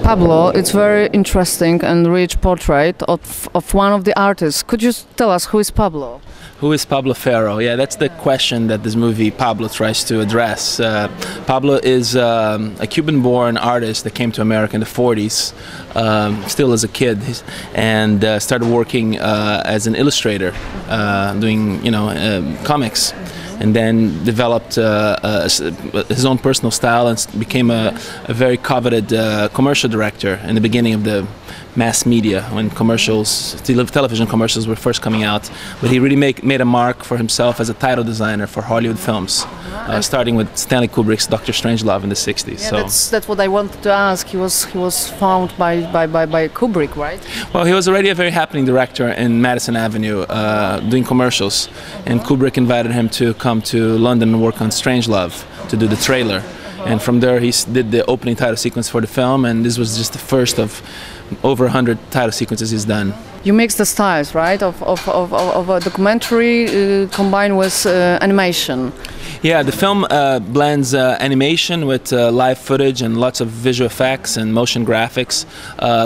Pablo, it's very interesting and rich portrait of one of the artists. Could you tell us who is Pablo? Who is Pablo Ferro? Yeah, that's the question that this movie Pablo tries to address. Pablo is a Cuban-born artist that came to America in the 40s, still as a kid, and started working as an illustrator, doing comics, and then developed his own personal style and became a very coveted commercial director in the beginning of the mass media, when television commercials were first coming out. But he really made a mark for himself as a title designer for Hollywood films, starting with Stanley Kubrick's Dr. Strangelove in the 60s. Yeah, that's what I wanted to ask. He was found by Kubrick, right? Well, he was already a very happening director in Madison Avenue, doing commercials, and Kubrick invited him to come to London and work on Strangelove, to do the trailer. And from there he did the opening title sequence for the film, and this was just the first of over 100 title sequences he's done. You mix the styles, right, of a documentary combined with animation. Yeah, the film blends animation with live footage and lots of visual effects and motion graphics,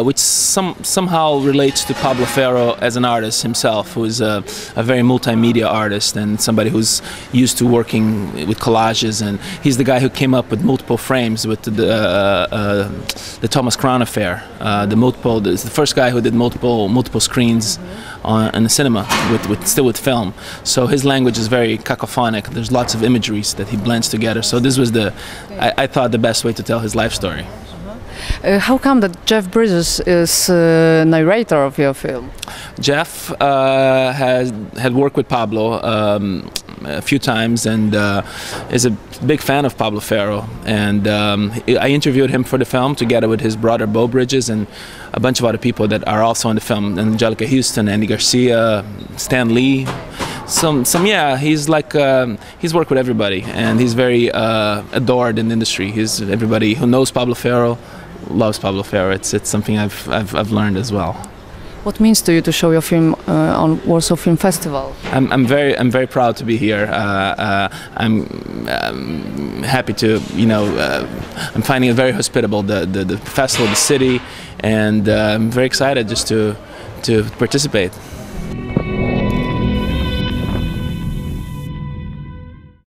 which somehow relates to Pablo Ferro as an artist himself, who is a very multimedia artist and somebody who's used to working with collages. And he's the guy who came up with multiple frames with the Thomas Crown affair. The first guy who did multiple screens in the cinema still with film. So his language is very cacophonic. There's lots of imageries that he blends together. So this was I thought the best way to tell his life story. How come that Jeff Bridges is narrator of your film? Jeff had worked with Pablo a few times and is a big fan of Pablo Ferro. And I interviewed him for the film together with his brother Beau Bridges and a bunch of other people that are also in the film: Angelica Houston, Andy Garcia, Stan Lee. Yeah, he's he's worked with everybody, and he's very adored in the industry. Everybody who knows Pablo Ferro loves Pablo Ferro. It's something I've learned as well. What means to you to show your film on Warsaw Film Festival? I'm very proud to be here. I'm happy to I'm finding it very hospitable, the festival, the city, and I'm very excited just to participate.